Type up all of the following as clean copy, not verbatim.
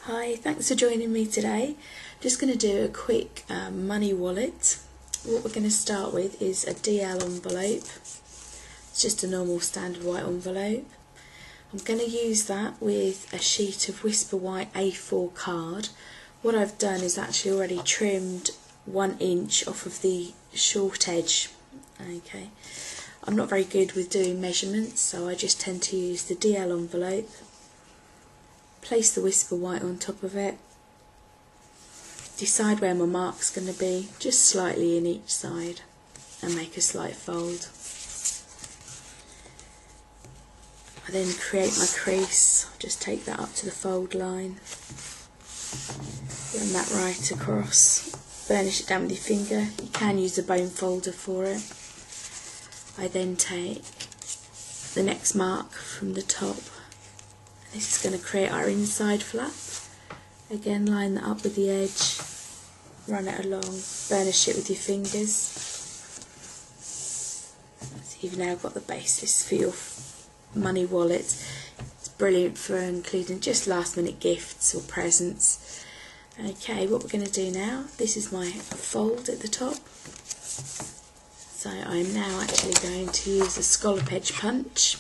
Hi, thanks for joining me today. Just going to do a quick money wallet. What we're going to start with is a DL envelope. It's just a normal standard white envelope. I'm going to use that with a sheet of Whisper White A4 card. What I've done is actually already trimmed 1 inch off of the short edge. Okay, I'm not very good with doing measurements, so I just tend to use the DL envelope. Place the Whisper White on top of it, decide where my mark's going to be, just slightly in each side, and make a slight fold. I then create my crease, just take that up to the fold line, run that right across, burnish it down with your finger. You can use a bone folder for it. I then take the next mark from the top. This is going to create our inside flap. Again, line that up with the edge, run it along, burnish it with your fingers. So you've now got the basis for your money wallet. It's brilliant for including just last minute gifts or presents. Okay, what we're going to do now, this is my fold at the top. So I'm now actually going to use a scallop edge punch.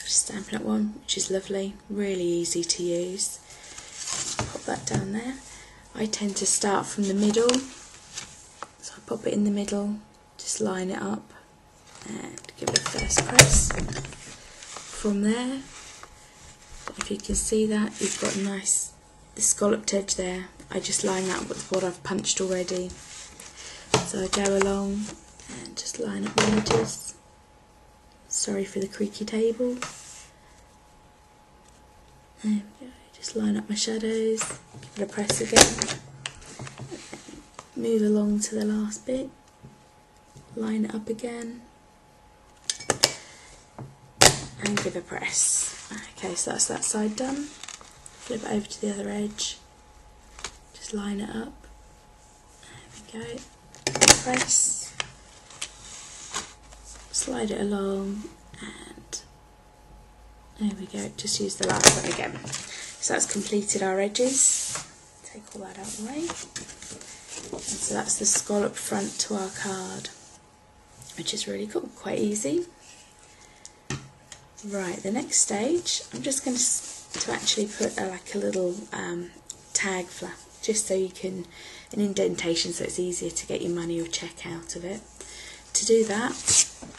Just stamping up one, which is lovely, really easy to use. Pop that down there. I tend to start from the middle, so I pop it in the middle, just line it up and give it a first press. From there, if you can see that, you've got the scalloped edge there. I just line that up with what I've punched already. So I go along and just line up the edges. Sorry for the creaky table. There we go, just line up my shadows, give it a press again, move along to the last bit, line it up again, and give a press. Okay, so that's that side done. Flip it over to the other edge, just line it up, there we go, press, slide it along, and there we go, just use the last one again. So that's completed our edges. Take all that out of the way. And so that's the scallop front to our card, which is really cool, quite easy. Right, the next stage, I'm just going to actually put like a little tag flap, just so you can, an indentation so it's easier to get your money or check out of it. To do that,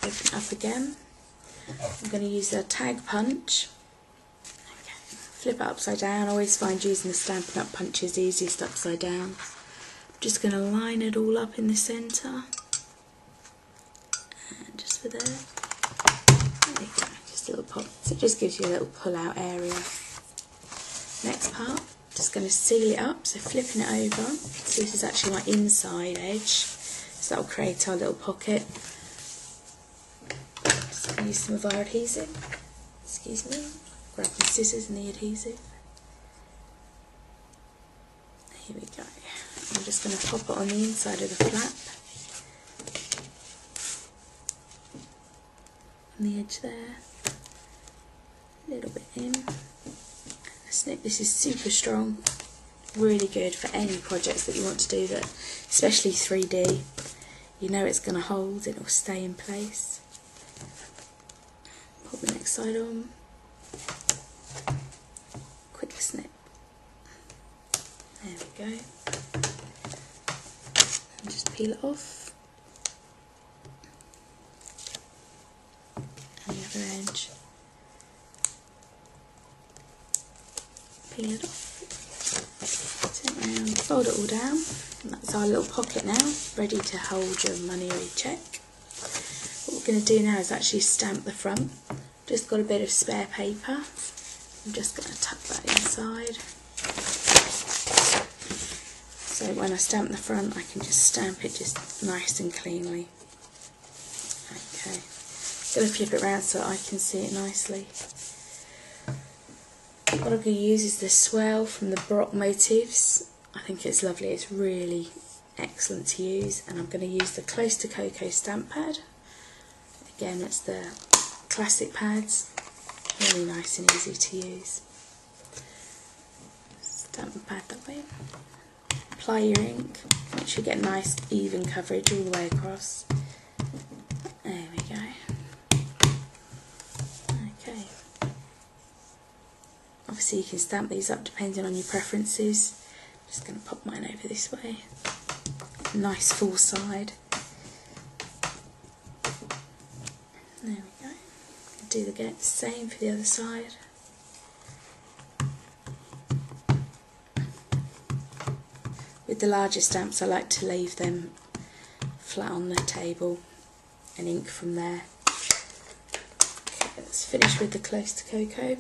open it up again. I'm going to use a tag punch. Okay. Flip it upside down. I always find using the Stampin' Up! Punch is easiest upside down. I'm just going to line it all up in the centre. And just for there. There you go, just a little pop. So it just gives you a little pull out area. Next part, just going to seal it up, so flipping it over. So this is actually my inside edge. So that will create our little pocket. Use some of our adhesive, excuse me, grab my scissors and the adhesive. Here we go. I'm just going to pop it on the inside of the flap, on the edge there, a little bit in, and a snip. This is super strong, really good for any projects that you want to do, that, especially 3D. You know it's going to hold, it will stay in place. Put the next side on, quick snip, there we go, and just peel it off, and the other edge, peel it off, turn it around, fold it all down, and that's our little pocket now, ready to hold your money or your cheque. What we're going to do now is actually stamp the front. Just got a bit of spare paper. I'm just going to tuck that inside. So when I stamp the front, I can just stamp it just nice and cleanly. Okay. Going to flip it around so I can see it nicely. What I'm going to use is the swell from the Baroque Motifs. I think it's lovely. It's really excellent to use. And I'm going to use the Close to Cocoa stamp pad. Again, it's the classic pads, really nice and easy to use. the pad that way. Apply your ink, make sure you get nice even coverage all the way across. There we go. Okay. Obviously you can stamp these up depending on your preferences. I'm just going to pop mine over this way. Nice full side. There we go. Do the same for the other side. With the larger stamps I like to leave them flat on the table and ink from there. Okay, let's finish with the close to cocoa.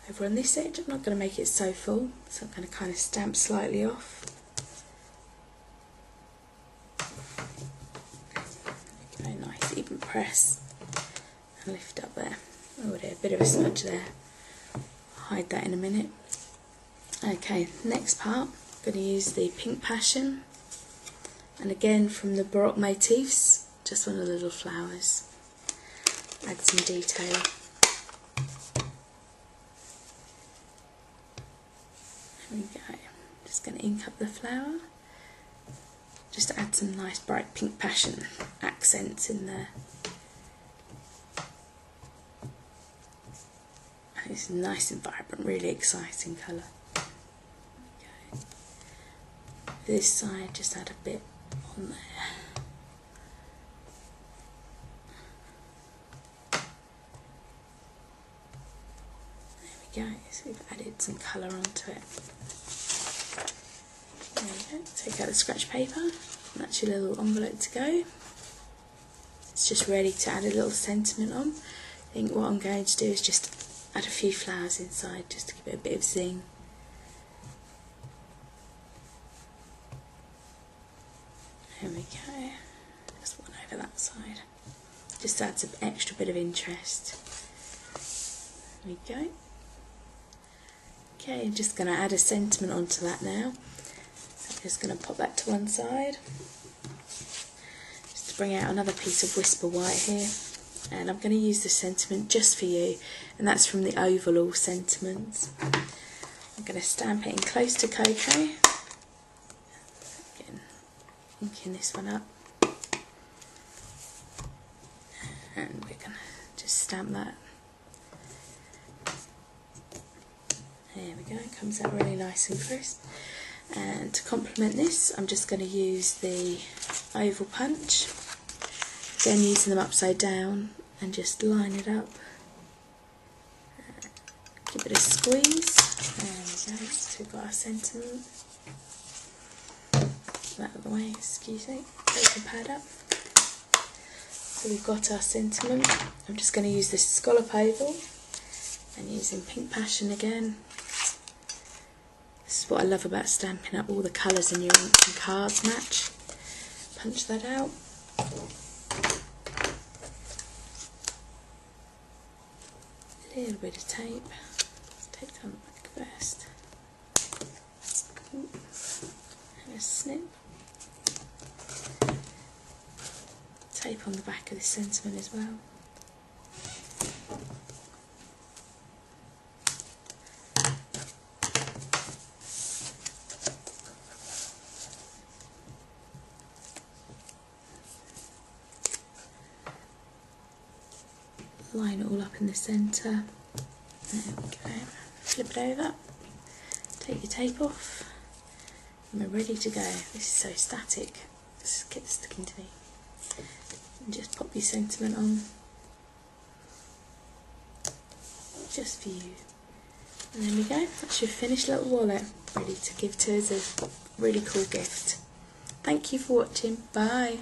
Over on this edge I'm not going to make it so full, so I'm going to kind of stamp slightly off. Okay, nice even press and lift up there. Oh dear, a bit of a smudge there. Hide that in a minute. Okay, next part. I'm going to use the Pink Passion, and again from the Baroque Motifs, just one of the little flowers. Add some detail. There we go. Just going to ink up the flower. Just to add some nice bright Pink Passion accents in there. And it's nice and vibrant, really exciting colour. This side, just add a bit on there. There we go, so we've added some colour onto it. There we go, take out the scratch paper, and that's your little envelope to go. It's just ready to add a little sentiment on. I think what I'm going to do is just add a few flowers inside, just to give it a bit of zing. There we go, just one over that side. Just adds an extra bit of interest. There we go. Okay, I'm just going to add a sentiment onto that now. So I'm just going to pop that to one side. Just to bring out another piece of Whisper White here. And I'm going to use the sentiment just for you, and that's from the Oval Sentiments. I'm going to stamp it in close to cocoa. Inking this one up, and we're going to just stamp that. There we go, it comes out really nice and crisp. And to complement this, I'm just going to use the oval punch, again using them upside down, and just line it up. Give it a squeeze. There we go, so we've got our sentiment. That out of the way, excuse me, take the pad up. So we've got our sentiment. I'm just going to use this scallop oval and using Pink Passion again. This is what I love about stamping up, all the colours in your inks and cards match. Punch that out. A little bit of tape. Let's tape down the back first. And a snip. Tape on the back of this sentiment as well. Line it all up in the centre. There we go. Flip it over. Take your tape off. And we're ready to go. This is so static. This gets sticking to me. And just pop your sentiment on, just for you. And there we go, that's your finished little wallet, ready to give to us as a really cool gift. Thank you for watching, bye.